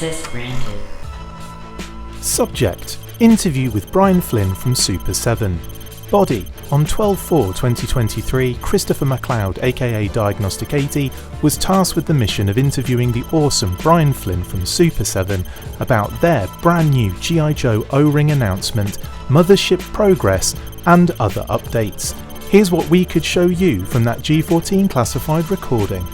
Access granted. Subject: interview with Brian Flynn from SUPER7. Body: on 12/4/2023, Christopher McLeod, aka Diagnostic 80, was tasked with the mission of interviewing the awesome Brian Flynn from SUPER7 about their brand new G.I. Joe O-Ring announcement, Mothership progress, and other updates. Here's what we could show you from that G14 classified recording.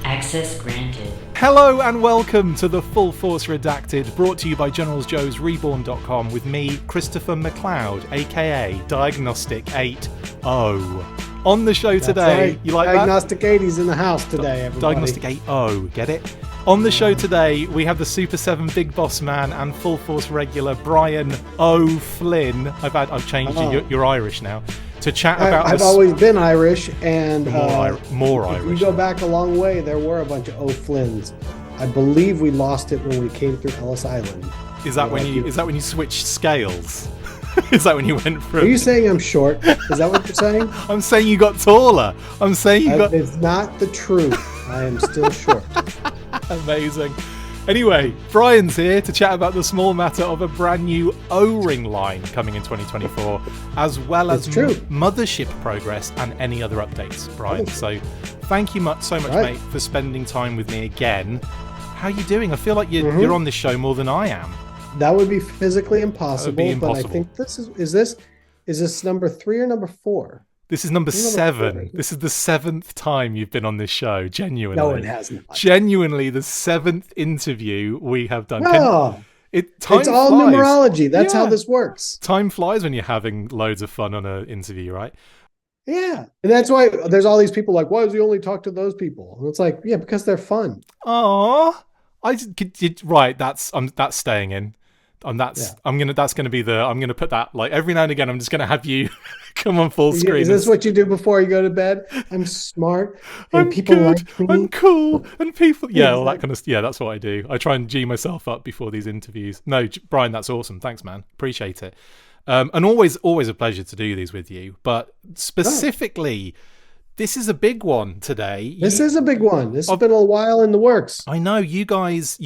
Access granted. Hello and welcome to the Full Force Redacted, brought to you by Generals Joe's Reborn.com with me, Christopher McLeod, aka Diagnostic 80. On the show today, right. You like Diagnostic 80's in the house today, everybody. Diagnostic 80, get it? On the show today, we have the SUPER7 Big Boss Man and Full Force regular Brian O. Flynn. I've changed you. You're Irish now. To chat about I've always been Irish, and more Irish. If you go back a long way, there were a bunch of O'Flynns. I believe we lost it when we came through Ellis Island. Is that when you switched scales? Is that when you went from? Are you saying I'm short? Is that what you're saying? I'm saying you got taller. I'm saying you got. It's not the truth. I am still short. Amazing. Anyway, Brian's here to chat about the small matter of a brand new O-Ring line coming in 2024, as well as Mothership progress and any other updates, Brian. So thank you so much, mate, for spending time with me again. How are you doing? I feel like you're on this show more than I am. That would be physically impossible, impossible. But I think this is this number 3 or number 4? This is number 7. This is the 7th time you've been on this show, genuinely. No, it hasn't. Genuinely, the 7th interview we have done. It's all numerology. That's how this works. Time flies when you're having loads of fun on an interview, right? Yeah. And that's why there's all these people like, why does he only talk to those people? And it's like, yeah, because they're fun. Aww. Right, that's staying in. I'm gonna put that, like, every now and again I'm just gonna have you come on full screen. Is this what you do before you go to bed? I'm smart and I'm people good, like me. I'm cool and people all that kind of that's what I do. I try and G myself up before these interviews. No, Brian, that's awesome. Thanks, man. Appreciate it. And always a pleasure to do these with you. But specifically, this is a big one today. This is a big one. This has been a while in the works. I know. You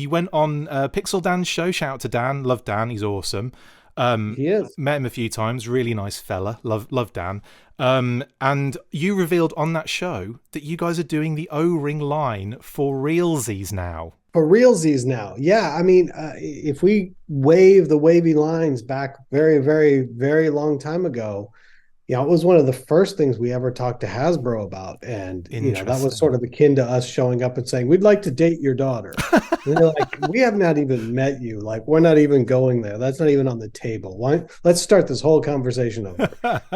went on Pixel Dan's show. Shout out to Dan. Love Dan. He's awesome. He is. Met him a few times. Really nice fella. Love Dan. And you revealed on that show that you guys are doing the O-Ring line for realsies now. For realsies now. Yeah. I mean, if we wave the wavy lines back very, very, very long time ago, it was one of the first things we ever talked to Hasbro about. And that was sort of akin to us showing up and saying, we'd like to date your daughter. And they're like, we have not even met you. Like, we're not even going there. That's not even on the table. Let's start this whole conversation over.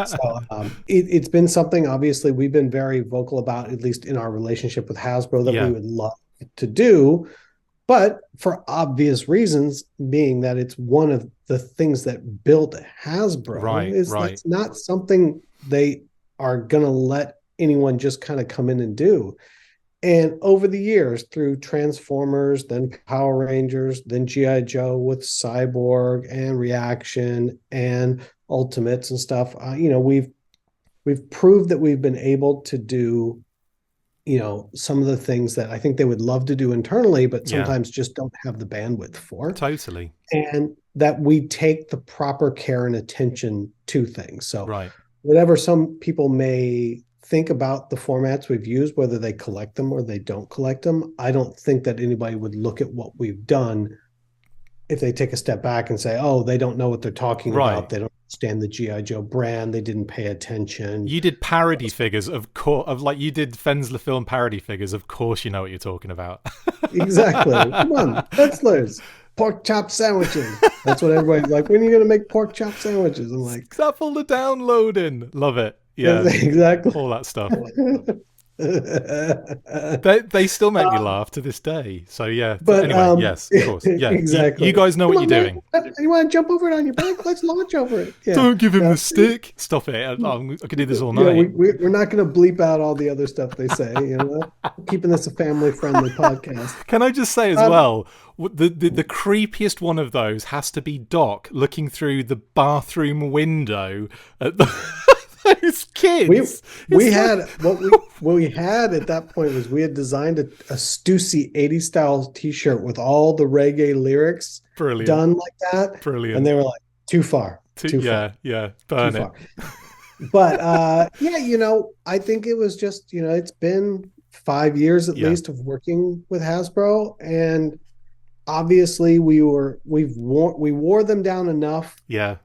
So it's been something, obviously, we've been very vocal about, at least in our relationship with Hasbro, that we would love to do. But for obvious reasons, being that it's one of the things that built Hasbro, that's not something they are going to let anyone just kind of come in and do. And over the years, through Transformers, then Power Rangers, then G.I. Joe with Cyborg and Reaction and Ultimates and stuff, we've proved that we've been able to do some of the things that I think they would love to do internally, but sometimes just don't have the bandwidth for. Totally. And that we take the proper care and attention to things. So whatever some people may think about the formats we've used, whether they collect them or they don't collect them, I don't think that anybody would look at what we've done if they take a step back and say, oh, they don't know what they're talking about. They don't understand the G.I. Joe brand. They didn't pay attention. You did parody figures, you did Fensler film parody figures. Of course, you know what you're talking about. Exactly. Come on, Fenslers. Pork chop sandwiches. That's what everybody's like. When are you going to make pork chop sandwiches? I'm like, stop all the downloading. Love it. Yeah, exactly. All that stuff. They still make me laugh to this day. So but anyway, yes, of course. Yeah, exactly. You guys know what you're doing. You want to jump over it on your back? Let's launch over it. Yeah. Don't give him the stick. Stop it. I could do this all night. We're not going to bleep out all the other stuff they say. Keeping this a family-friendly podcast. Can I just say as well, the creepiest one of those has to be Doc looking through the bathroom window at Those kids. We It's had like, what we had at that point was we had designed a Stussy 80s style t-shirt with all the reggae lyrics brilliant, done like that. And brilliant. they were like, too far, too far, Yeah, too burn it. far. But yeah, I think it was just, it's been 5 years at Yeah, least of working with Hasbro. And obviously we wore them down enough yeah,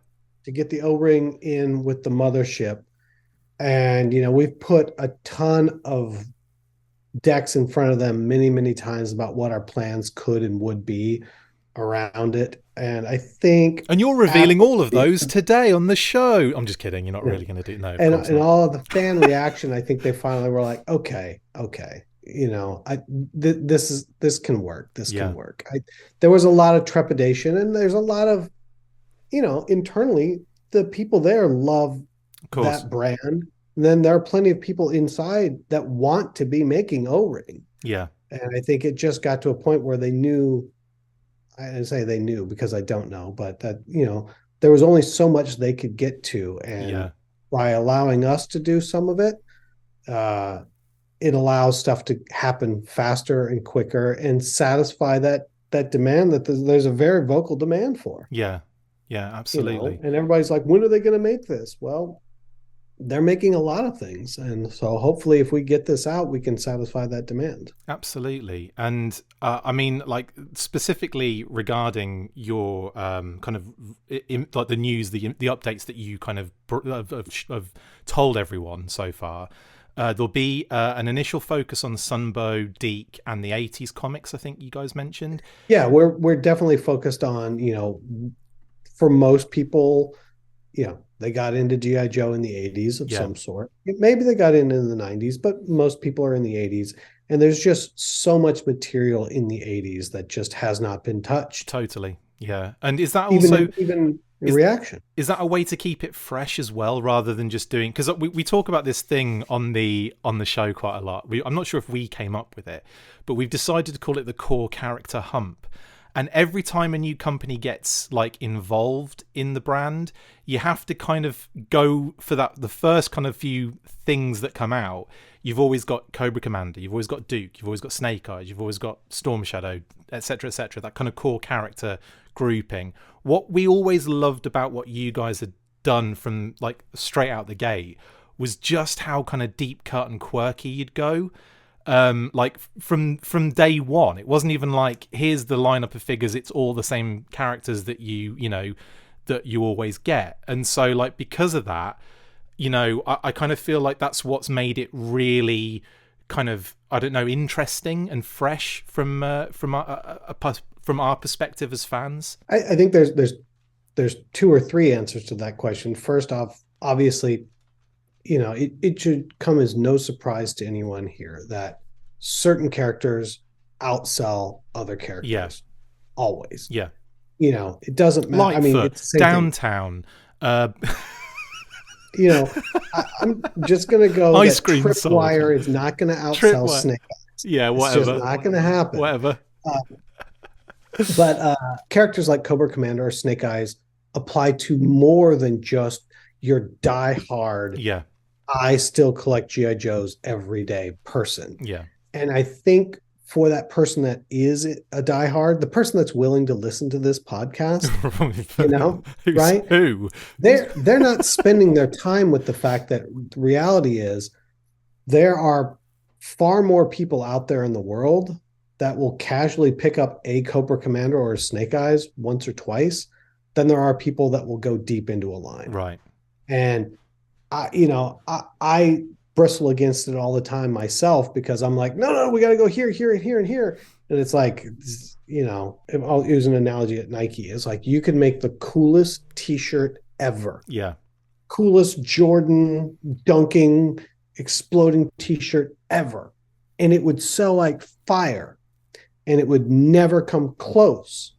to get the O-ring in with the mothership. And we've put a ton of decks in front of them many, many times about what our plans could and would be around it. And I think and you're revealing after all of those today on the show. I'm just kidding. You're not really going to do. No, of course and not. all of the fan reaction, I think they finally were like, okay, this can work. This Yeah, can work. There was a lot of trepidation, and there's a lot of, internally, the people there love of course. that brand. And then there are plenty of people inside that want to be making O-ring. Yeah, And I think it just got to a point where they knew, I say they knew because I don't know, but that, there was only so much they could get to. And yeah, by allowing us to do some of it, it allows stuff to happen faster and quicker and satisfy that demand that there's a very vocal demand for. yeah, yeah. Absolutely. And everybody's like, when are they going to make this? Well, they're making a lot of things, and so hopefully if we get this out, we can satisfy that demand. Absolutely. And I mean, like, specifically regarding your kind of like the news, the updates that you kind of have told everyone so far, there'll be an initial focus on Sunbow, Deke, and the 80s comics, I think you guys mentioned. Yeah, we're definitely focused on, for most people, they got into G.I. Joe in the 80s of some sort. Maybe they got in the 90s, but most people are in the 80s. And there's just so much material in the 80s that just has not been touched. Totally. Yeah. And is that also even in reaction? Is that a way to keep it fresh as well, rather than just doing, because we talk about this thing on the show quite a lot. I'm not sure if we came up with it, but we've decided to call it the core character hump. And every time a new company gets like involved in the brand, you have to kind of go for the first kind of few things that come out. You've always got Cobra Commander, you've always got Duke, you've always got Snake Eyes, you've always got Storm Shadow, etc., etc. That kind of core character grouping. What we always loved about what you guys had done from like straight out the gate was just how kind of deep cut and quirky you'd go. Like from day one, it wasn't even like, here's the lineup of figures, it's all the same characters that you always get. And so like, because of that, I kind of feel like that's what's made it really kind of, I don't know, interesting and fresh from our perspective as fans. I think there's two or three answers to that question. First off, obviously, it should come as no surprise to anyone here that certain characters outsell other characters. Yeah. Always. Yeah. It doesn't matter. Lightfoot, I mean, it's the same Downtown. I'm just going to go Ice that Cream Tripwire is not going to outsell Snake Eyes. Yeah, whatever. It's just not going to happen. Whatever. But characters like Cobra Commander or Snake Eyes apply to more than just your die-hard, I still collect G.I. Joes every day person. Yeah. And I think for that person that is a diehard, the person that's willing to listen to this podcast, right? Who? They're not spending their time with the fact that the reality is there are far more people out there in the world that will casually pick up a Cobra Commander or a Snake Eyes once or twice than there are people that will go deep into a line. Right. And I bristle against it all the time myself, because I'm like, no, we got to go here, here, and here, and here. And it's like, I'll use an analogy at Nike. It's like, you can make the coolest t-shirt ever. Yeah. Coolest Jordan dunking, exploding t-shirt ever. And it would sell like fire. And it would never come close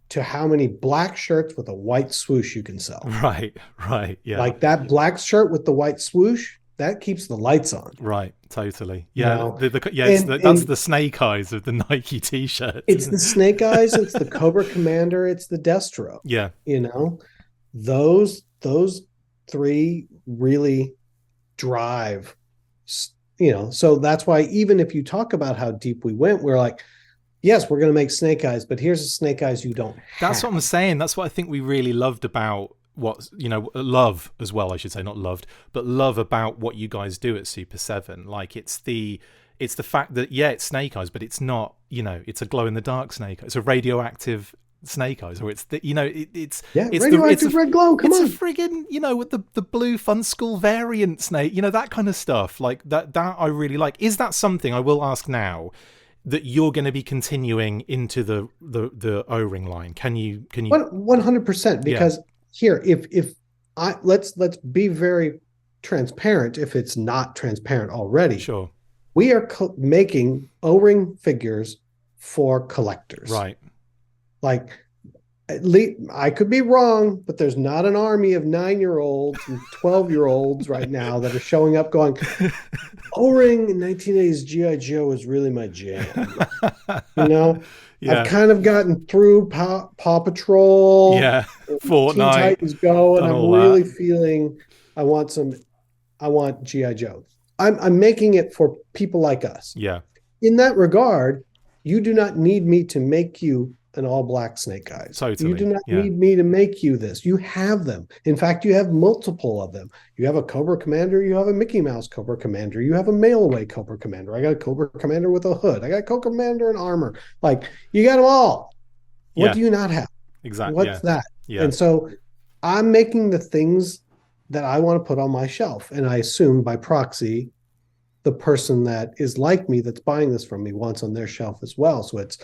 to how many black shirts with a white swoosh you can sell. Right. Yeah. Like that black shirt with the white swoosh, that keeps the lights on. Right. Totally. Yeah. And that's the Snake Eyes of the Nike t-shirts. It's the Snake Eyes. It's the Cobra Commander. It's the Destro. Yeah. Those three really drive, so that's why even if you talk about how deep we went, we're like, yes, we're going to make snake eyes, but here's a snake eyes you don't have. That's what I'm saying. That's what I think we really loved about love as well, I should say, not loved, but love about what you guys do at Super7. Like it's the fact that, yeah, it's snake eyes, but it's not, it's a glow in the dark snake eye. It's a radioactive snake eyes, or it's the, it's radioactive red glow. Come on, it's a friggin', with the blue fun school variant snake, that kind of stuff. Like that I really like. Is that something, I will ask now, that you're going to be continuing into the O-ring line? Can you 100%? Because here, if I let's be very transparent, if it's not transparent already. Sure. We are making O-ring figures for collectors. Right. Like, at least, I could be wrong, but there's not an army of 9-year-olds and 12-year-olds right now that are showing up going, O-ring in 1980s G.I. Joe is really my jam. Yeah. I've kind of gotten through Paw Patrol. Yeah. Fortnite. Teen Titans Go, and I'm really feeling I want G.I. Joe. I'm making it for people like us. Yeah. In that regard, you do not need me to make you an all-black snake eyes. Totally. You do not need me to make you this. You have them. In fact, you have multiple of them. You have a Cobra Commander. You have a Mickey Mouse Cobra Commander. You have a mail-away Cobra Commander. I got a Cobra Commander with a hood. I got a Cobra Commander in armor. Like, you got them all. What do you not have? Exactly. What's that? Yeah. And so I'm making the things that I want to put on my shelf. And I assume by proxy, the person that is like me that's buying this from me wants on their shelf as well. So it's,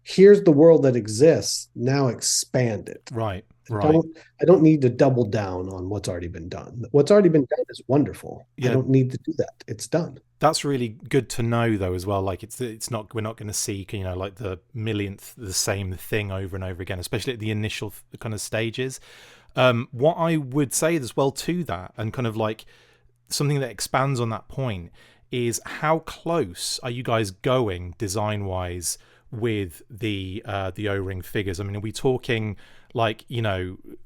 here's the world that exists, now expand it. Right. I don't need to double down on what's already been done. What's already been done is wonderful. I don't need to do that. It's done. That's really good to know, though, as well. Like it's not, we're not going to see, like the millionth, the same thing over and over again, especially at the initial kind of stages. What I would say as well to that, and kind of like something that expands on that point, is how close are you guys going design wise with the O-ring figures? I mean, are we talking like,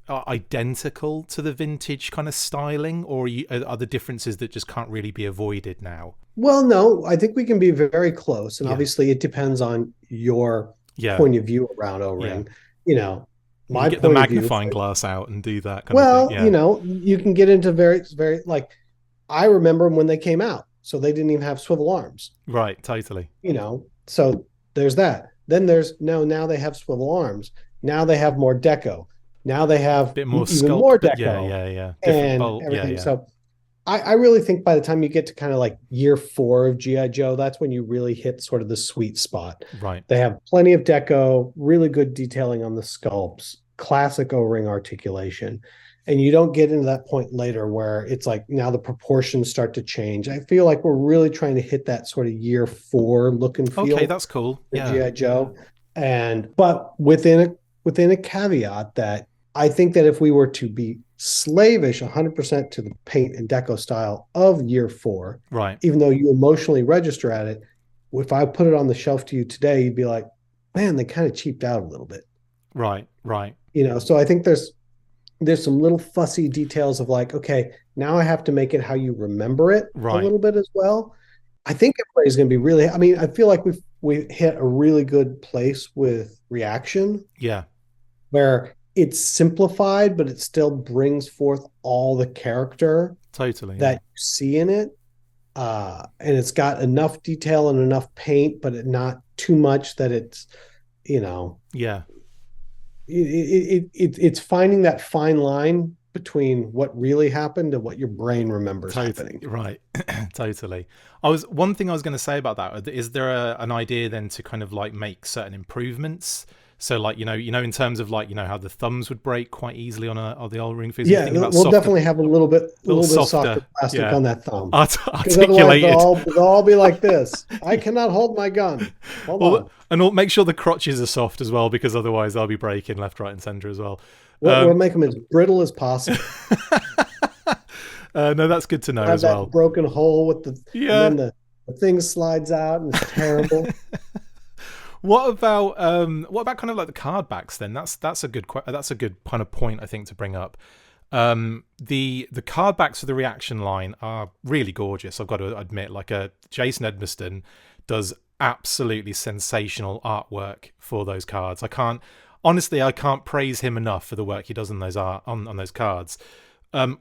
identical to the vintage kind of styling, or are there differences that just can't really be avoided now? Well, no, I think we can be very close. And obviously it depends on your point of view around O-ring. My get the magnifying glass out and do that kind of thing. You can get into very, very, like, I remember when they came out, so they didn't even have swivel arms. Right, totally. So there's that. Then there's now they have swivel arms. Now they have more deco. Now they have a bit more even sculpt, more deco. Yeah. And bolt. Everything. So I really think by the time you get to kind of like year 4 of G.I. Joe, that's when you really hit sort of the sweet spot. Right. They have plenty of deco, really good detailing on the sculpts, classic O-ring articulation. And you don't get into that point later where it's like now the proportions start to change. I feel like we're really trying to hit that sort of year 4 look and feel. Okay, that's cool. Yeah. G.I. Joe. But within a caveat that I think that if we were to be slavish 100% to the paint and deco style of year 4, right, even though you emotionally register at it, if I put it on the shelf to you today, you'd be like, man, they kind of cheaped out a little bit. Right. So I think there's some little fussy details of like, okay, now I have to make it how you remember it a little bit as well. I think everybody's going to be really, I feel like we hit a really good place with Reaction. Yeah. Where it's simplified, but it still brings forth all the character that you see in it. And it's got enough detail and enough paint, but not too much that it's, it's finding that fine line between what really happened and what your brain remembers happening. Right. Totally. One thing I was going to say about that, is there an idea then to kind of like make certain improvements? So like, in terms of like, how the thumbs would break quite easily on the O-ring figures. Yeah, we'll definitely have a little bit softer plastic on that thumb. Articulated. They'll all be like this. I cannot hold my gun. Hold on. And make sure the crotches are soft as well, because otherwise they'll be breaking left, right, and center as well. We'll make them as brittle as possible. No, that's good to know as well. That broken hole with and then the thing slides out and it's terrible. What about kind of like the card backs then? That's a good kind of point, I think, to bring up. The card backs for the reaction line are really gorgeous. I've got to admit, like Jason Edmiston does absolutely sensational artwork for those cards. I can't praise him enough for the work he does on those on those cards.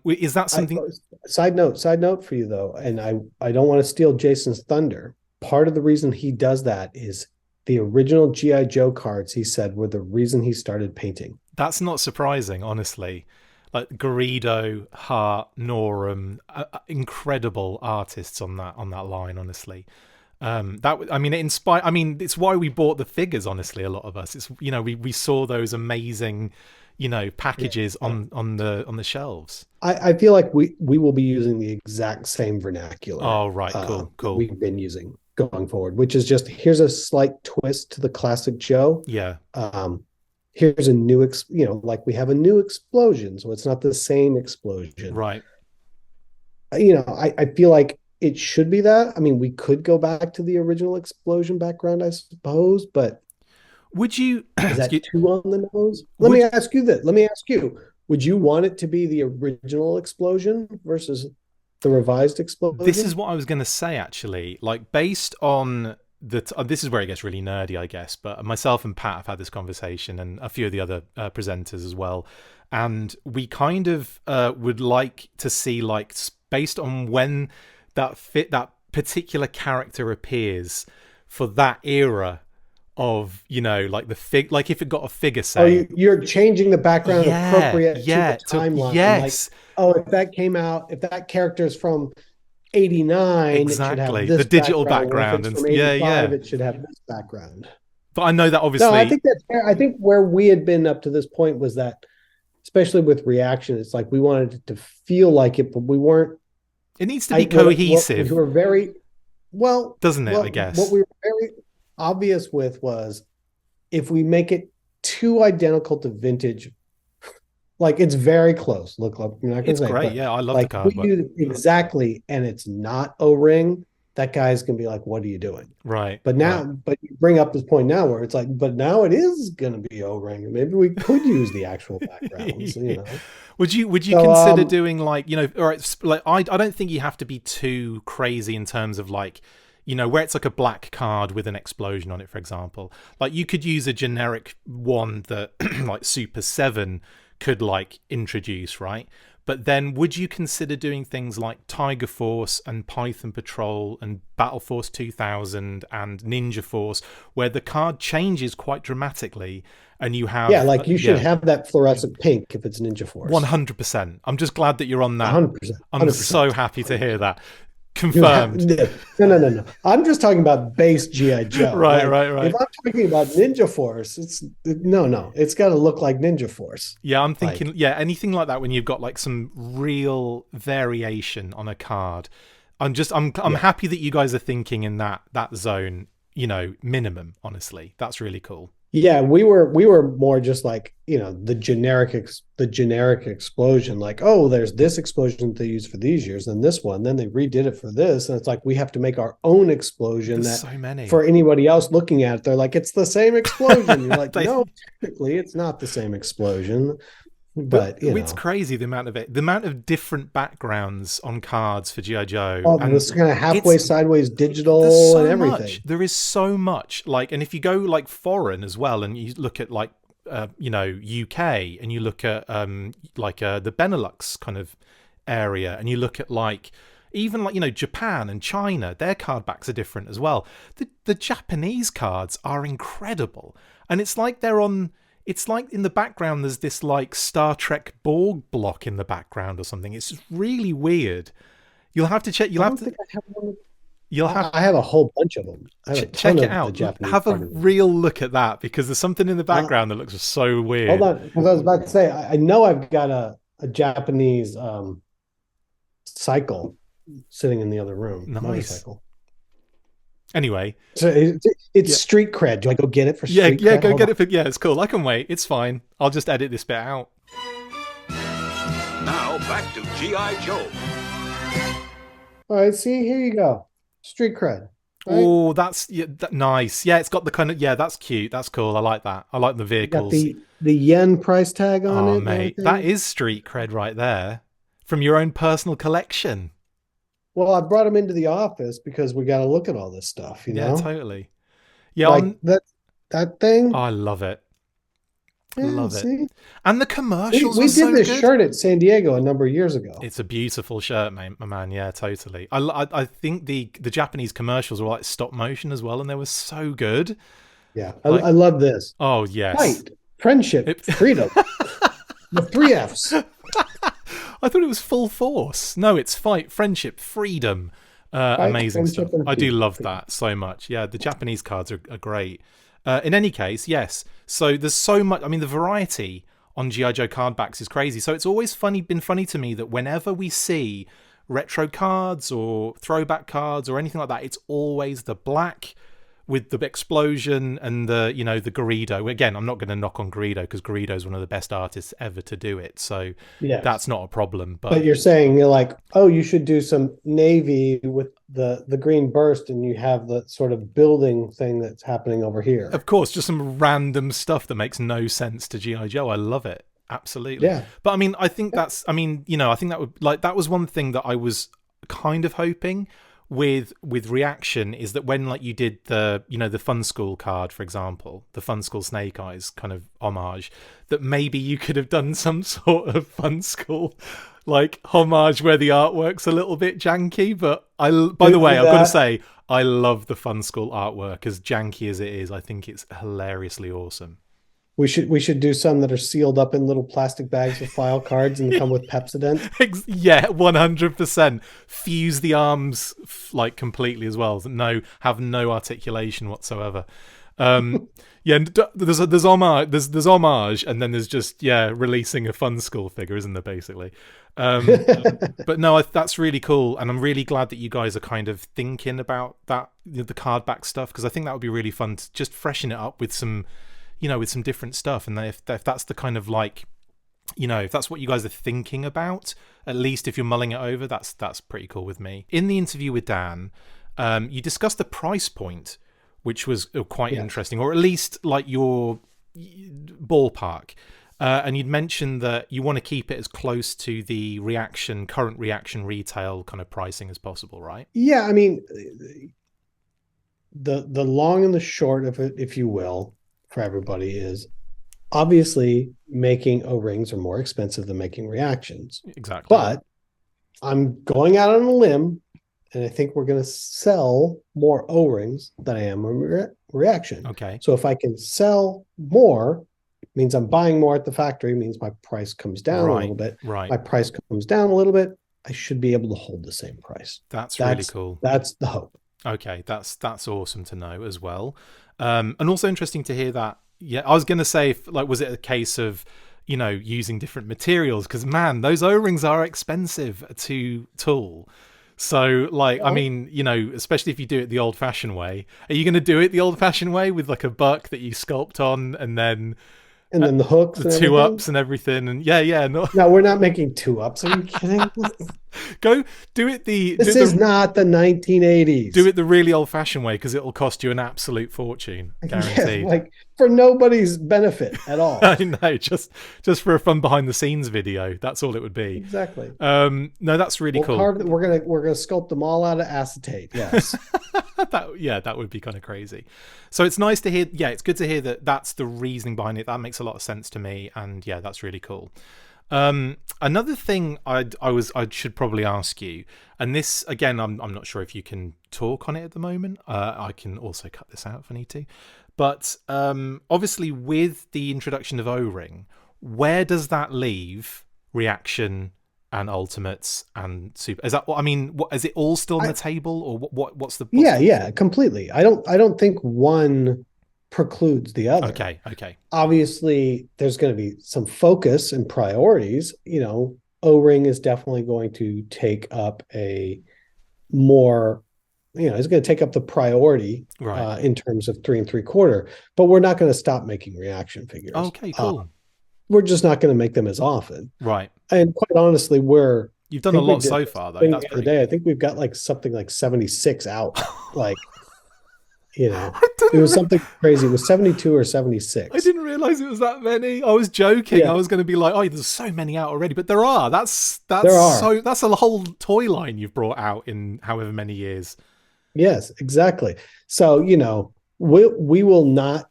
Is that something? Side note for you though, and I don't want to steal Jason's thunder. Part of the reason he does that is the original G.I. Joe cards, he said, were the reason he started painting. That's not surprising, honestly. Like Garrido, Hart, Norum, incredible artists on that line, honestly. It's why we bought the figures, honestly. A lot of us, it's we saw those amazing, packages on the shelves. I feel like we will be using the exact same vernacular. Oh, right, cool. We've been using going forward, which is just, here's a slight twist to the classic Joe. Yeah. Here's a new, like we have a new explosion, so it's not the same explosion. Right. I feel like it should be that. I mean, we could go back to the original explosion background, I suppose, but would you? Is that too on the nose? Let me ask you, would you want it to be the original explosion versus the revised explosion? This is what I was going to say, actually. Like, based on this is where it gets really nerdy, I guess, but myself and Pat have had this conversation, and a few of the other presenters as well, and we kind of would like to see, like, based on when that particular character appears for that era of, like like if it got a figure, say. Oh, you're changing the background appropriate to the timeline. Yes. Like, if that character is from 89, exactly, it should have this the digital background, and from 85, it should have this background. But I know that obviously. No, I think that's fair. I think where we had been up to this point was that, especially with reaction, it's like we wanted it to feel like it, but we weren't. It needs to be cohesive. We were very well, doesn't it? I guess what we were very obvious with was, if we make it too identical to vintage, like it's very close. Look, you're not gonna it's say, great. But yeah, I love like, the card. We do exactly, and it's not O-ring. That guy's gonna be like, "What are you doing?" Right. But now, right. But you bring up this point now where it's like, but now it is gonna be O-ring. Maybe we could use the actual backgrounds. Would you consider doing, like, all right, like I don't think you have to be too crazy in terms of, like, where it's like a black card with an explosion on it, for example. Like, you could use a generic one that like SUPER7 could, like, introduce, right? But then would you consider doing things like Tiger Force and Python Patrol and Battle Force 2000 and Ninja Force, where the card changes quite dramatically, and you have... Yeah, like you should have that fluorescent pink if it's Ninja Force. 100%. I'm just glad that you're on that. 100%. I'm so happy to hear that. Confirmed. No. I'm just talking about base G.I. Joe. Right. If I'm talking about Ninja Force, it's got to look like Ninja Force. Yeah, I'm thinking, anything like that when you've got, like, some real variation on a card. I'm happy that you guys are thinking in that zone, minimum, honestly. That's really cool. Yeah, we were more just like, the generic explosion, like, oh, there's this explosion that they use for these years, and this one, then they redid it for this, and it's like we have to make our own explosion. There's so many. For anybody else looking at it, they're like, it's the same explosion. You're like, no, technically it's not the same explosion. But it's crazy the amount of different backgrounds on cards for G.I. Joe. Oh, and it's kind of halfway sideways digital and everything. There is so much. Like, and if you go, like, foreign as well, and you look at, like, UK, and you look at the Benelux kind of area, and you look at, like, even, like, Japan and China, their card backs are different as well. The Japanese cards are incredible, and it's like they're on. It's like in the background there's this, like, Star Trek Borg block in the background or something. It's just really weird. You'll have to check. I have a whole bunch of them. Check it out. Have a real look at that, because there's something in the background that looks so weird. Hold on, because I was about to say, I know I've got a Japanese cycle sitting in the other room. Nice. Motorcycle. Anyway, so it's street cred. Do I go get it for street cred? Yeah, go get it for. Yeah, it's cool. I can wait. It's fine. I'll just edit this bit out. Now back to G.I. Joe. All right, see, here you go. Street cred. right? Oh, that's nice. Yeah, it's got the kind of that's cute. That's cool. I like that. I like the You got vehicles. the yen price tag on Oh, it and mate, that everything. is street cred right there from your own personal collection. Well, I brought them into the office because we got to look at all this stuff, Yeah, totally. Yeah, like that thing. I love it. Yeah, Love it. see, And the commercials were we did so this good. shirt at San Diego a number of years ago. It's a beautiful shirt, mate, my man. Yeah, totally. I think the Japanese commercials were like stop motion as well, and they were so good. Yeah, Like, I love this. oh yes. Fight, friendship, freedom. The three F's. I thought it was full force. No, it's fight, friendship, freedom. Fight, Amazing friendship, stuff. and I do freedom. love that so much. Yeah, the Japanese cards are great. In any case, yes. So there's so much. I mean, the variety on GI Joe card backs is crazy. So it's always been funny to me that whenever we see retro cards or throwback cards or anything like that, it's always the black with the explosion and the the Garrido. Again, I'm not going to knock on Garrido because Garrido is one of the best artists ever to do it, so Yes. that's not a problem. But you're saying you're like, oh, you should do some navy with the green burst, and you have the sort of building thing that's happening over here. Of course, just some random stuff that makes no sense to GI Joe. I love it, absolutely. Yeah. But I mean, I think that's. I mean, I think that was one thing that I was kind of hoping with Reaction, is that when like you did the the Fun School card, for example, the Fun School Snake Eyes kind of homage, that maybe you could have done some sort of Fun School like homage where the artwork's a little bit janky. But by the way, I've got to say, I love the Fun School artwork, as janky as it is. I think it's hilariously awesome. We should do some that are sealed up in little plastic bags with file cards and come with Pepsodent. Yeah, 100%. Fuse the arms like completely as well. Have no articulation whatsoever. Yeah, there's homage, and then there's just releasing a Fun School figure, isn't there? Basically, but no, that's really cool, and I'm really glad that you guys are kind of thinking about that, the card back stuff, because I think that would be really fun to just freshen it up with some. With some different stuff. And then if that's the kind of like, if that's what you guys are thinking about, at least if you're mulling it over, that's pretty cool with me. In the interview with Dan, you discussed the price point, which was quite interesting, or at least like your ballpark. And you'd mentioned that you want to keep it as close to the current Reaction retail kind of pricing as possible, right? Yeah, I mean, the long and the short of it, if you will, for everybody, is obviously making O-rings are more expensive than making reactions. Exactly. But I'm going out on a limb, and I think we're going to sell more O-rings than I am a reaction. Okay. So if I can sell more, means I'm buying more at the factory, means my price comes down a little bit. Right. My price comes down a little bit. I should be able to hold the same price. That's really cool. That's the hope. Okay, that's awesome to know as well. And also interesting to hear that. Yeah, I was going to say, was it a case of, using different materials? Because, man, those O-rings are expensive to tool. So, I mean, especially if you do it the old-fashioned way. Are you going to do it the old-fashioned way with, like, a buck that you sculpt on and then the hooks, the two ups and everything? And no, we're not making two ups. Are you kidding? Go do it This is not the 1980s. Do it the really old-fashioned way, because it'll cost you an absolute fortune, guaranteed. Yeah, for nobody's benefit at all. I know, just for a fun behind-the-scenes video. That's all it would be. Exactly. No, that's really cool. We're gonna sculpt them all out of acetate. Yes. that would be kind of crazy. So it's nice to hear. Yeah, it's good to hear that that's the reasoning behind it. That makes a lot of sense to me, and yeah, that's really cool. Another thing I should probably ask you, and this again, I'm not sure if you can talk on it at the moment. I can also cut this out if I need to. But obviously, with the introduction of O-ring, where does that leave Reaction and Ultimates and Super? Is that what I mean? Is it all still on the table, or what's the? Yeah, completely. I don't think one precludes the other. Okay. Obviously, there's going to be some focus and priorities. O-ring is definitely going to take up a more, it's going to take up the priority in terms of 3 3/4. But we're not going to stop making reaction figures. Okay, cool. We're just not going to make them as often. Right. And quite honestly, you've done a lot so far, though. That's the other day. I think we've got something like 76 out. You know, I it was didn't. something crazy. It was 72 or I 76. didn't realize it was that many. I was joking. I Yeah, was going to be like, "Oh, there's so many out already," but there are. there are. That's a whole toy line you've brought out in however many years. Yes, exactly. So, we will not,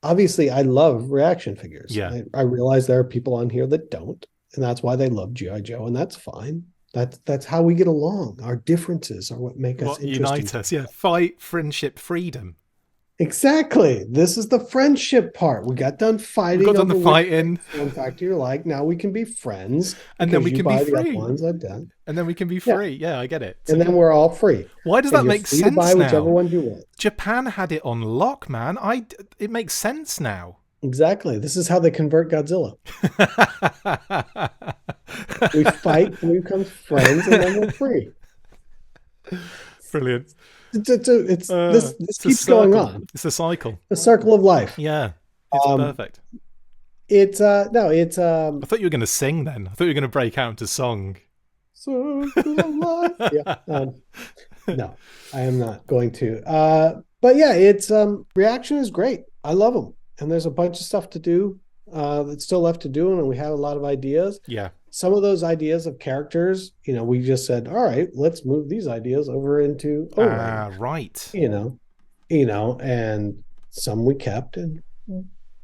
obviously I love reaction figures. Yeah. I realize there are people on here that don't, and that's why they love G.I. Joe, and that's fine. That's how we get along. Our differences are what make us What interesting unite to us? each Yeah. other. Fight, friendship, freedom. Exactly. This is the friendship part. We got done We've got fighting done the over which fighting, form factor you like. Now we can be friends and then we because you can be buy the other free. ones I've done. And then we can be Yeah. free. Yeah, I get it. So And then we're all free. why does And that you're make free to buy sense whichever now? ones you want. Japan had it on lock, man. It makes sense now. Exactly. This is how they convert Godzilla. We fight, we become friends, and then we're free. Brilliant. This It's a keeps going circle. on. It's a cycle. The circle of life. Yeah, it's Um, perfect. it's no, it's I thought you were going to sing then. I thought you were going to break out into song. circle of life. Yeah. No, I am not going to. But yeah, it's reaction is great. I love them, and there's a bunch of stuff to do that's still left to do, and we have a lot of ideas. Yeah. Some of those ideas of characters, we just said, all right, let's move these ideas over into O-ring. Right. And some we kept, and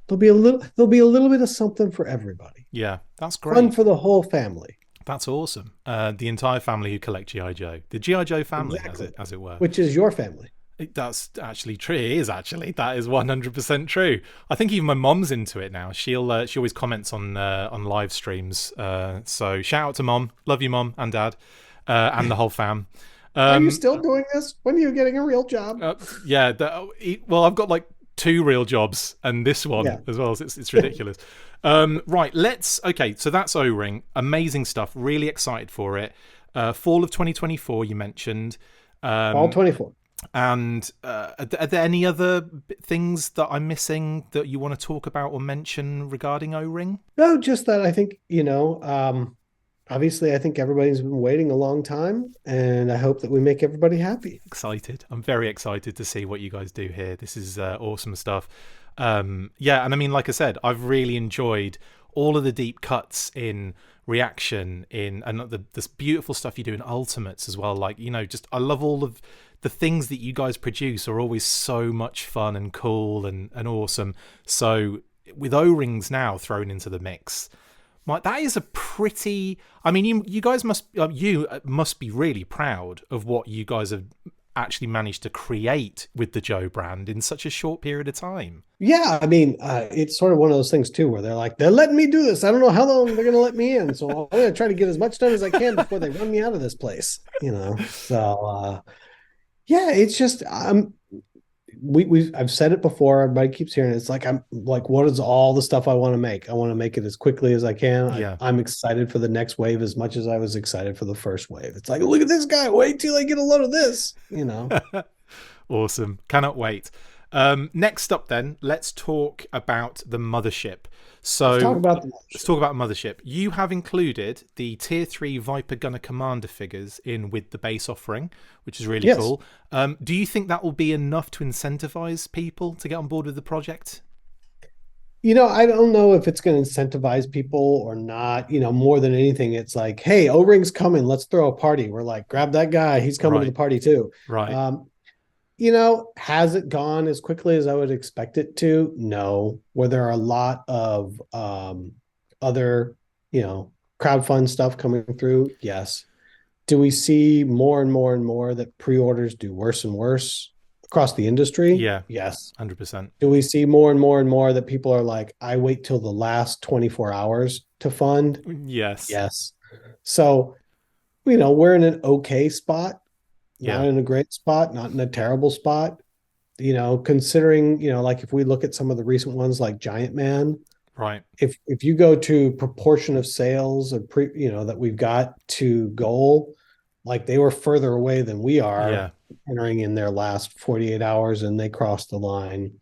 there'll be a little bit of something for everybody. Yeah, that's Fun great. for the whole family. That's awesome. The entire family who collect GI Joe, the GI Joe family, Exactly. as it were. Which is your family. That's actually true. It is actually. That is 100% true. I think even my mom's into it now. She always comments on live streams. So shout out to mom. Love you, mom and dad, and the whole fam. Are you still doing this? When are you getting a real job? Yeah. Well, I've got like 2 real jobs and this one as well. So it's ridiculous. Right. Okay. So that's O-ring. Amazing stuff. Really excited for it. Fall of 2024. You mentioned. All 24. And are there any other things that I'm missing that you want to talk about or mention regarding O-ring? No, just that I think, obviously I think everybody's been waiting a long time, and I hope that we make everybody happy. Excited. I'm very excited to see what you guys do here. This is awesome stuff. Yeah, and I mean, like I said, I've really enjoyed all of the deep cuts in reaction and this beautiful stuff you do in Ultimates as well. Like, just I love all of the things that you guys produce are always so much fun and cool and awesome. So with O-rings now thrown into the mix, that is a pretty. I mean, you guys must be really proud of what you guys have actually managed to create with the Joe brand in such a short period of time. Yeah, I mean, it's sort of one of those things too, where they're letting me do this. I don't know how long they're going to let me in, so I'm going to try to get as much done as I can before they run me out of this place. So yeah, it's just I've said it before. Everybody keeps hearing it. It's like I'm like, what is all the stuff I want to make? I want to make it as quickly as I can. Yeah. I'm excited for the next wave as much as I was excited for the first wave. It's like, look at this guy. Wait till I get a load of this. Awesome. Cannot wait. Next up then, let's talk about the Mothership. So let's talk about Mothership. You have included the Tier 3 Viper Gunner Commander figures in with the base offering, which is really cool. Do you think that will be enough to incentivize people to get on board with the project? I don't know if it's going to incentivize people or not. More than anything, it's like, hey, O-ring's coming. Let's throw a party. We're like, grab that guy. He's coming to the party too. Right. Has it gone as quickly as I would expect it to? No. Were there a lot of other, crowdfund stuff coming through? Yes. Do we see more and more and more that pre-orders do worse and worse across the industry? Yeah. Yes. 100%. Do we see more and more and more that people are like, I wait till the last 24 hours to fund? Yes. Yes. So, we're in an okay spot. Not in a great spot, not in a terrible spot. Considering, like if we look at some of the recent ones like Giant Man, right? If you go to proportion of sales of that we've got to goal, like they were further away than we are entering in their last 48 hours and they crossed the line.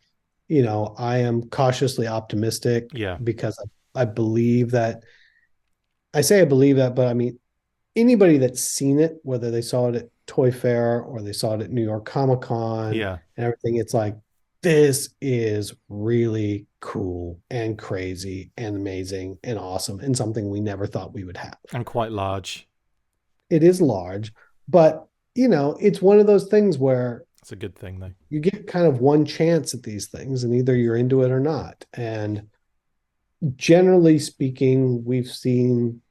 I am cautiously optimistic because I believe that. I say I believe that, but I mean, anybody that's seen it, whether they saw it at Toy Fair or they saw it at New York Comic Con Yeah. and everything, it's like, this is really cool and crazy and amazing and awesome and something we never thought we would have. And quite large. It is large, but it's one of those things where It's a good thing though. you get kind of one chance at these things and either you're into it or not. And generally speaking, we've seen,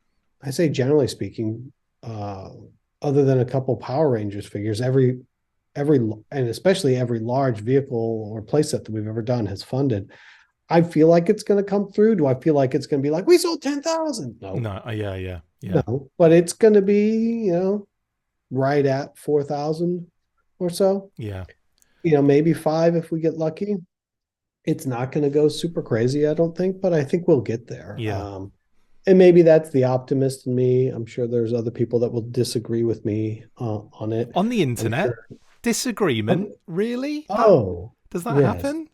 I say generally speaking, other than a couple Power Rangers figures, every and especially every large vehicle or playset that we've ever done has funded. I feel like it's going to come through. Do I feel like it's going to be like we sold 10,000? No, No, yeah. no, but it's going to be right at 4,000 or so. Yeah. Maybe five if we get lucky. It's not going to go super crazy, I don't think, but I think we'll get there. Yeah. And maybe that's the optimist in me. I'm sure there's other people that will disagree with me on it. On the internet, sure. disagreement, really? Does that yes. happen?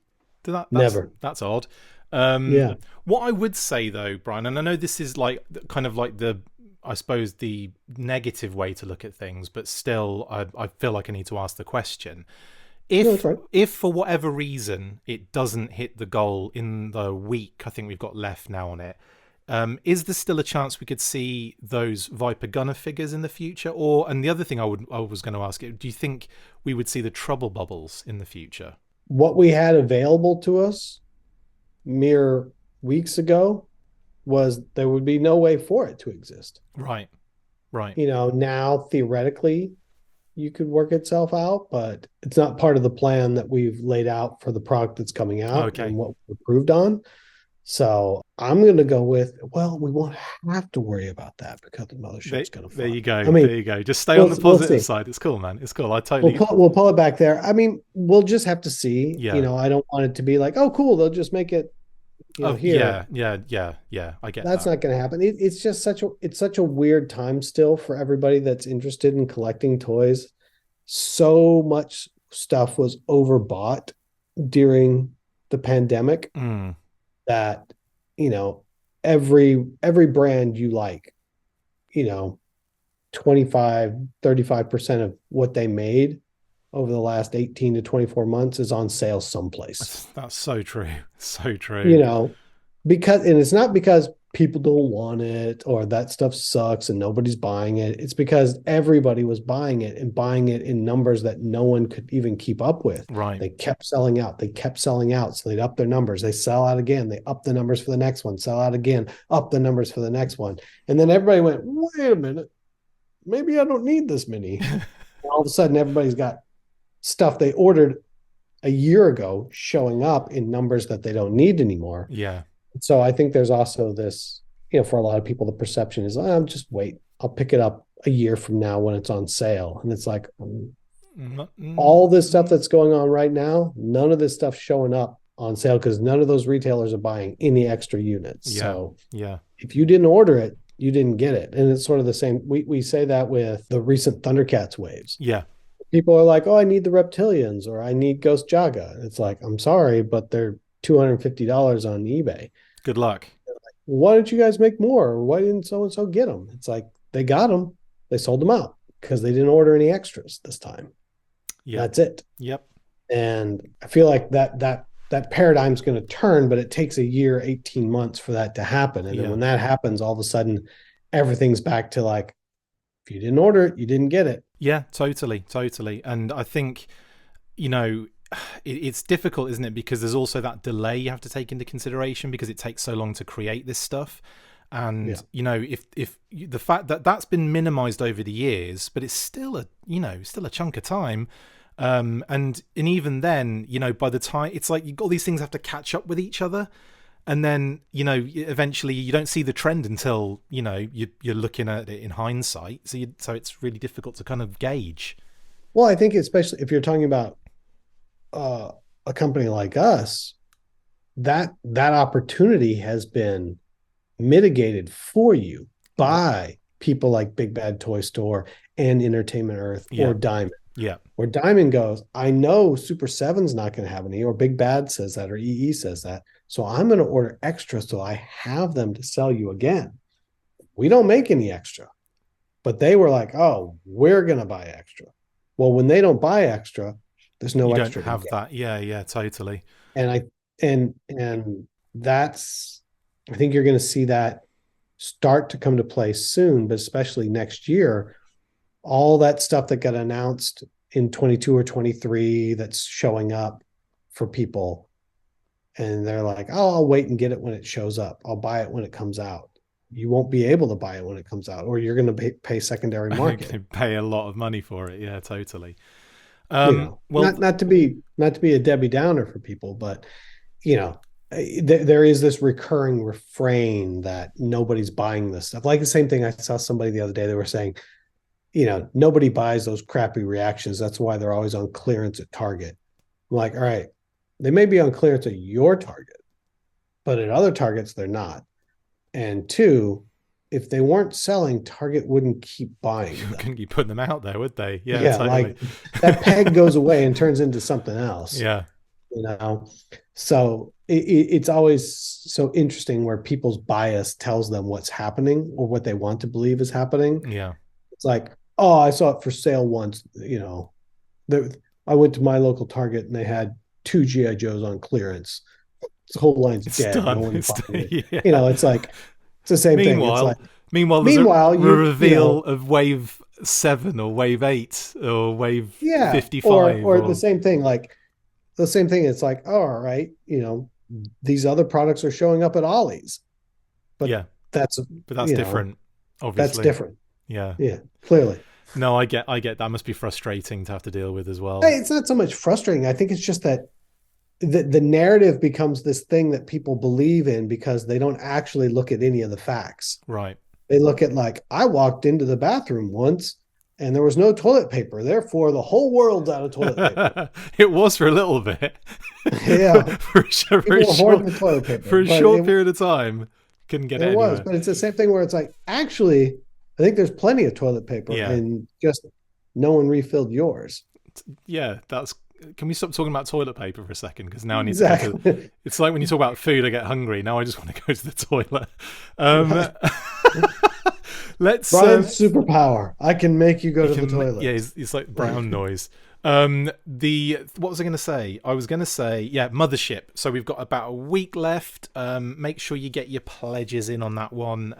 Never. That's odd. Yeah. What I would say though, Brian, and I know this is like kind of like I suppose the negative way to look at things, but still, I feel like I need to ask the question. If for whatever reason it doesn't hit the goal in the week, I think we've got left now on it, is there still a chance we could see those Viper Gunner figures in the future? And the other thing I was going to ask, do you think we would see the Trouble Bubbles in the future? What we had available to us mere weeks ago was there would be no way for it to exist. Right. Now theoretically you could work itself out, but it's not part of the plan that we've laid out for the product that's coming out and what we're approved on. So I'm going to go with, we won't have to worry about that because the Mothership's going to fly. There you go. There you go. Just stay on the positive side. It's cool, man. It's cool. I totally. We'll pull it back there. I mean, we'll just have to see. Yeah. I don't want it to be like, oh, cool, they'll just make it here. Yeah. I get that's not going to happen. It's just such a weird time still for everybody that's interested in collecting toys. So much stuff was overbought during the pandemic that every brand you like, 25-35% of what they made over the last 18 to 24 months is on sale someplace. That's so true. So true. Because it's not because people don't want it or that stuff sucks and nobody's buying it. It's because everybody was buying it and buying it in numbers that no one could even keep up with. Right. They kept selling out. So they'd up their numbers. They sell out again. They up the numbers for the next one, sell out again, up the numbers for the next one. And then everybody went, wait a minute, maybe I don't need this many. And all of a sudden everybody's got stuff they ordered a year ago showing up in numbers that they don't need anymore. Yeah. So I think there's also this, for a lot of people, the perception is, just wait, I'll pick it up a year from now when it's on sale. And it's like all this stuff that's going on right now, none of this stuff showing up on sale because none of those retailers are buying any extra units. Yeah. So if you didn't order it, you didn't get it. And it's sort of the same. We say that with the recent Thundercats waves. Yeah. People are like, oh, I need the Reptilians or I need Ghost Jaga. It's like, I'm sorry, but they're $250 on eBay. Good luck. Why don't you guys make more? Why didn't so-and-so get them? It's like, they got them. They sold them out because they didn't order any extras this time. Yeah. That's it. Yep. And I feel like that paradigm's going to turn, but it takes a year, 18 months for that to happen. And then when that happens, all of a sudden everything's back to like, if you didn't order it, you didn't get it. Yeah, totally. And I think, it's difficult, isn't it? Because there's also that delay you have to take into consideration because it takes so long to create this stuff. And, if the fact that that's been minimized over the years, but it's still a chunk of time. And even then, by the time it's like all these things have to catch up with each other. And then, eventually you don't see the trend until, you're looking at it in hindsight. So it's really difficult to kind of gauge. Well, I think especially if you're talking about a company like us, that opportunity has been mitigated for you by people like Big Bad Toy Store and Entertainment Earth or Diamond. Yeah. Where Diamond goes, I know SUPER7's not going to have any, or Big Bad says that, or EE says that. So I'm going to order extra so I have them to sell you again. We don't make any extra, but they were like, oh, we're going to buy extra. Well, when they don't buy extra, there's no You don't extra to have get. that. Yeah, yeah, totally. And and that's, I think you're going to see that start to come to play soon, but especially next year, all that stuff that got announced in 22 or 23 that's showing up for people, and they're like, oh, I'll wait and get it when it shows up. I'll buy it when it comes out. You won't be able to buy it when it comes out, or you're going to pay secondary market. Pay a lot of money for it. Yeah, totally. Well, Not to be a Debbie Downer for people, but you know, there is this recurring refrain that nobody's buying this stuff. Like the same thing, I saw somebody the other day, they were saying, nobody buys those crappy reactions. That's why they're always on clearance at Target. I'm like, all right, they may be on clearance at your Target, but at other Targets, they're not. And two, if they weren't selling, Target wouldn't keep buying them. Couldn't keep putting them out there, would they? Yeah, Yeah, totally. like that peg goes away and turns into something else. Yeah. So it's always so interesting where people's bias tells them what's happening or what they want to believe is happening. Yeah. It's like, oh, I saw it for sale once. I went to my local Target and they had 2 GI Joes on clearance. The whole line's dead. Done. No one's buying it. Yeah. It's like, it's the same thing. It's like, Meanwhile, there's a reveal of wave 7 or wave 8 or wave 55. Or the same thing. Like the same thing. It's like, oh, all right, these other products are showing up at Ollie's, but that's different. Obviously, that's different. Yeah, clearly. No, I get that must be frustrating to have to deal with as well. Hey, it's not so much frustrating. I think it's just that the narrative becomes this thing that people believe in because they don't actually look at any of the facts. Right. They look at, like, I walked into the bathroom once and there was no toilet paper. Therefore, the whole world's out of toilet paper. It was for a little bit. Yeah. for a short period of time. Couldn't get it anywhere. Was, but it's the same thing where it's like, actually, I think there's plenty of toilet paper and just no one refilled yours. Yeah, can we stop talking about toilet paper for a second? Because now I need to go to, it's like when you talk about food, I get hungry. Now I just want to go to the toilet. Let's Brian's superpower. I can make you go to the toilet. Yeah, it's like brown noise. What was I going to say? I was going to say, Mothership. So we've got about a week left. Make sure you get your pledges in on that one.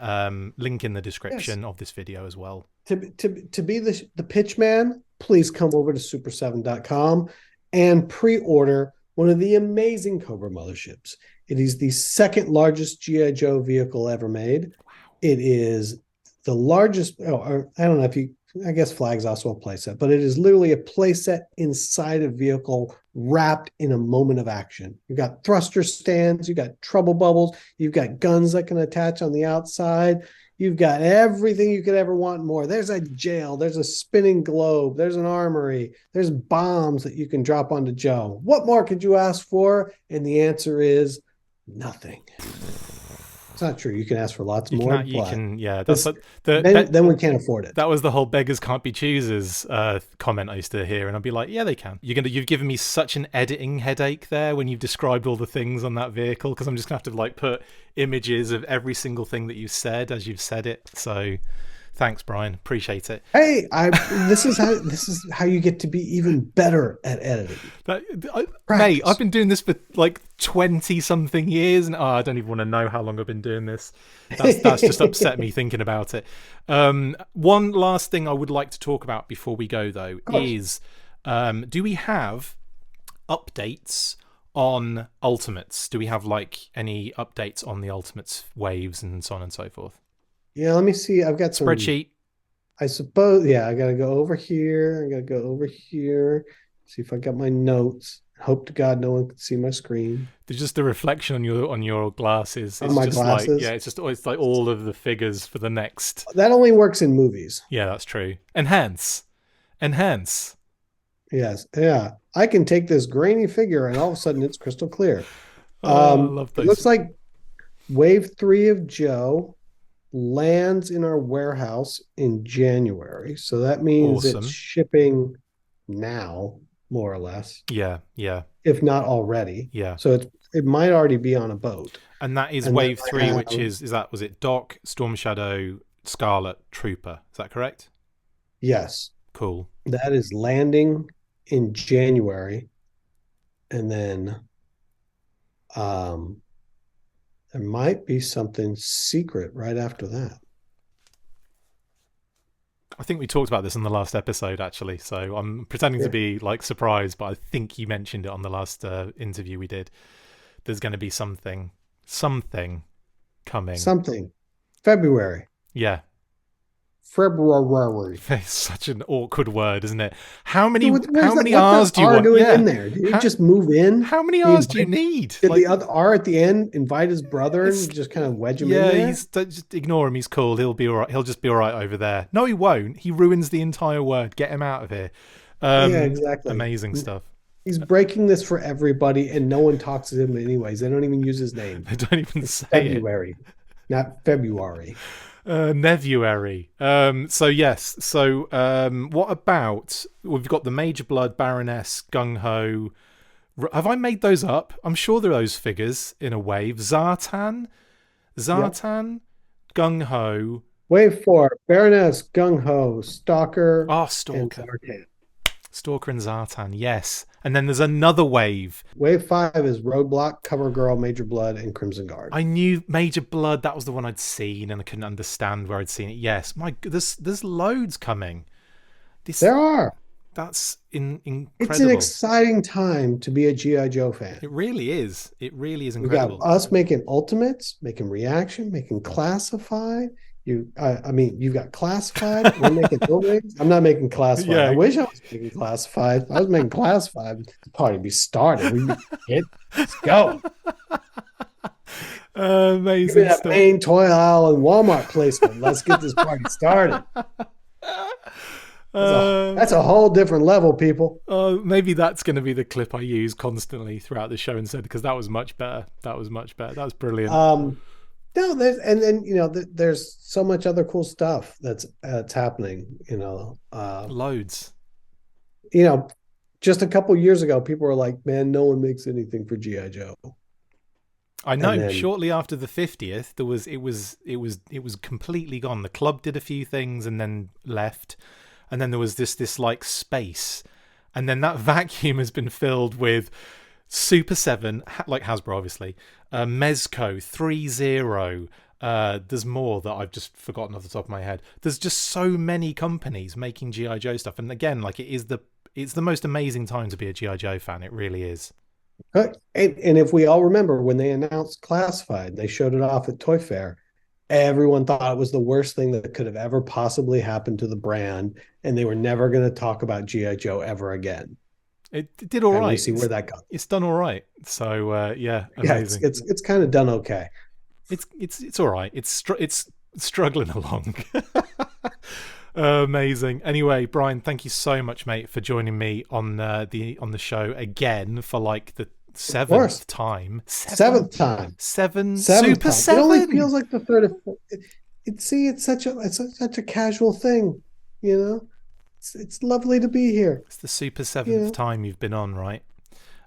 Link in the description of this video as well. To be the pitch man, please come over to super7.com and pre-order one of the amazing Cobra motherships. It is the second largest GI Joe vehicle ever made. Wow. It is the largest. I don't know if you. I guess Flag's also a playset, but it is literally a playset inside a vehicle wrapped in a moment of action. You've got thruster stands, you've got trouble bubbles, you've got guns that can attach on the outside. You've got everything you could ever want and more. There's a jail, there's a spinning globe, there's an armory, there's bombs that you can drop onto Joe. What more could you ask for? And the answer is nothing. It's not true. You can ask for lots more. Then we can't afford it. That was the whole beggars can't be choosers comment I used to hear, and I'd be like, yeah, they can. You've given me such an editing headache there when you've described all the things on that vehicle, because I'm just gonna have to put images of every single thing that you said as you've said it. So thanks, Brian. Appreciate it. Hey, this is how you get to be even better at editing. Mate, I've been doing this for 20 something years, and I don't even want to know how long I've been doing this. That's just upset me thinking about it. One last thing I would like to talk about before we go, though, is do we have updates on Ultimates? Do we have any updates on the Ultimates waves and so on and so forth? Yeah, let me see. I've got some spreadsheet. I suppose. Yeah, I got to go over here. See if I got my notes. Hope to God no one can see my screen. There's just the reflection on your glasses. On my glasses. It's like all of the figures for the next. That only works in movies. Yeah, that's true. Enhance. Yes. Yeah. I can take this grainy figure and all of a sudden it's crystal clear. I love those. It looks like Wave 3 of Joe lands in our warehouse in January. So that means It's shipping now, more or less. Yeah. If not already. Yeah. So it might already be on a boat. And that is Wave 3, which was it Doc, Storm Shadow, Scarlet Trooper. Is that correct? Yes. Cool. That is landing in January. And then there might be something secret right after that. I think we talked about this in the last episode, actually. So I'm pretending to be like surprised, but I think you mentioned it on the last interview we did. There's going to be something coming. Something. February. Yeah. February. It's such an awkward word, isn't it? How many What's R's do you want? Doing in there? Did he just move in? How many R's do you need? Did the other R at the end invite his brother and just kind of wedge him in there? Yeah, just ignore him. He's cool. He'll be all right. He'll just be all right over there. No, he won't. He ruins the entire word. Get him out of here. Yeah, exactly. Amazing stuff. He's breaking this for everybody, and no one talks to him anyways. They don't even use his name. They don't even say February, not February. Nevuary. So yes. So what about, we've got the Major Blood, Baroness, Gung Ho. Have I made those up? I'm sure there are those figures in a wave. Zartan, yep. Gung Ho. Wave 4, Baroness, Gung Ho, Stalker. Stalker. Stalker and Zartan, yes. And then there's another wave. Wave 5 is Roadblock, Cover Girl, Major Blood, and Crimson Guard. I knew Major Blood, that was the one I'd seen, and I couldn't understand where I'd seen it. Yes, there's loads coming. There are. That's incredible. It's an exciting time to be a G.I. Joe fan. It really is. It really is incredible. We got us making Ultimates, making Reaction, making Classified. You've got Classified. We're making buildings. I'm not making Classified. Yeah. I wish I was making Classified. If I was making Classified, the party be started. Let's go. Amazing. Give me that main toy aisle and Walmart placement. Let's get this party started. That's a whole different level, people. Maybe that's going to be the clip I use constantly throughout the show instead, because that was much better. That was brilliant. No, there's so much other cool stuff that's happening. Loads. Just a couple years ago, people were like, "Man, no one makes anything for G.I. Joe." I know. Shortly after the 50th, it was completely gone. The club did a few things and then left, and then there was this like space, and then that vacuum has been filled with SUPER7, like Hasbro, obviously, Mezco, 3-0. There's more that I've just forgotten off the top of my head. There's just so many companies making G.I. Joe stuff, and again, like it's the most amazing time to be a G.I. Joe fan. It really is. And if we all remember when they announced Classified, they showed it off at Toy Fair. Everyone thought it was the worst thing that could have ever possibly happened to the brand, and they were never going to talk about G.I. Joe ever again. It did all right. We see where that goes. It's done all right. So amazing. Yeah, it's kind of done okay. It's all right. It's struggling along. Amazing. Anyway, Brian, thank you so much, mate, for joining me on the show again for like the seventh time. Seventh time. SUPER7. It only feels like the third. It's such a casual thing, It's lovely to be here. It's the SUPER7th time you've been on, right?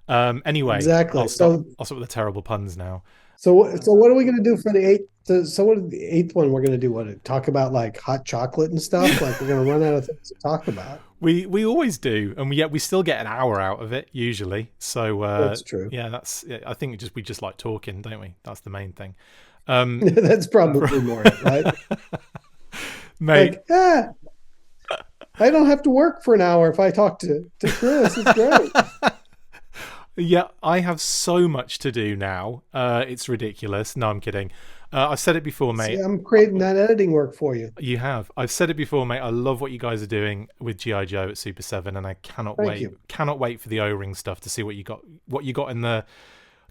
Anyway, exactly. I'll stop with the terrible puns now. So what are we going to do for the eighth? So what is the eighth one we're going to do? What, talk about like hot chocolate and stuff? Like we're going to run out of things to talk about. We always do, and we still get an hour out of it usually. So that's true. Yeah, I think we just like talking, don't we? That's the main thing. That's probably more, right? Mate. I don't have to work for an hour if I talk to Chris. It's great. Yeah, I have so much to do now. It's ridiculous. No, I'm kidding. I've said it before, mate. See, I'm creating that editing work for you. You have. I've said it before, mate. I love what you guys are doing with G.I. Joe at SUPER7, and I cannot wait. Cannot wait for the O-ring stuff to see what you got. What you got in the.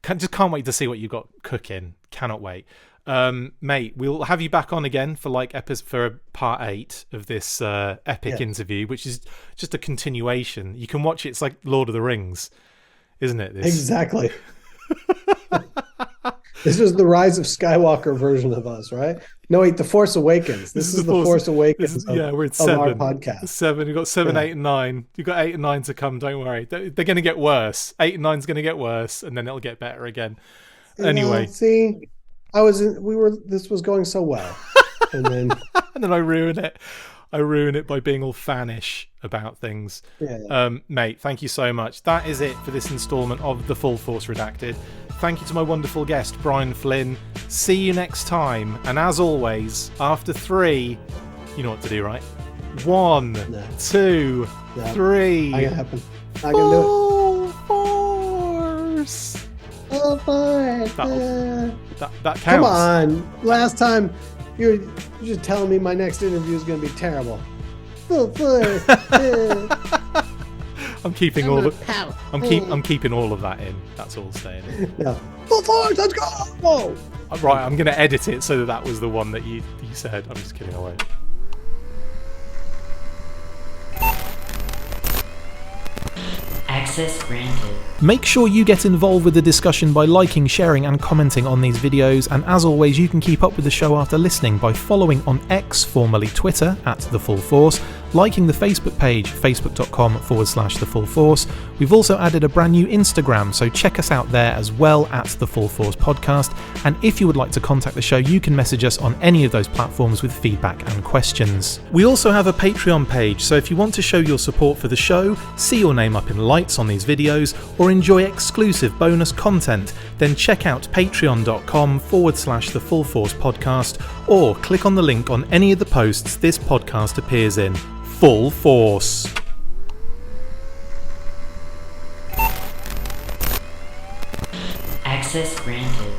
Can't wait to see what you got cooking. Cannot wait. Mate, we'll have you back on again for for part 8 of this epic interview, which is just a continuation. You can watch it. It's like Lord of the Rings, isn't it? Exactly. This is the Rise of Skywalker version of us, right? No, wait, The Force Awakens. This is the Force Awakens. We're at 7. Our podcast. 7. You've got 7, 8, and 9. You've got 8 and 9 to come. Don't worry. They're going to get worse. 8 and 9's going to get worse, and then it'll get better again. Anyway, see. This was going so well, and then And then I ruin it. I ruin it by being all fanish about things. Yeah. Mate, thank you so much. That is it for this instalment of The Full Force Redacted. Thank you to my wonderful guest, Brian Flynn. See you next time. And as always, after 3, you know what to do, right? 1, 2, 3. Not gonna happen. Not gonna do it. Full Force. Full Force. That counts. Come on. Last time you're just telling me my next interview is gonna be terrible. Full Force. I'm keeping all of I'm keeping all of that in. That's all staying in. No. Full Force, let's go! Right, I'm gonna edit it so that was the one that you said. I'm just kidding, I won't. Access granted. Make sure you get involved with the discussion by liking, sharing and commenting on these videos, and as always you can keep up with the show after listening by following on X, formerly Twitter, @The Full Force, liking the Facebook page, facebook.com/The Full Force. We've also added a brand new Instagram, so check us out there as well @The Full Force Podcast, and if you would like to contact the show you can message us on any of those platforms with feedback and questions. We also have a Patreon page, so if you want to show your support for the show, see your name up in lights on these videos, or enjoy exclusive bonus content, then check out patreon.com/The Full Force Podcast, or click on the link on any of the posts this podcast appears in. Full Force. Access granted.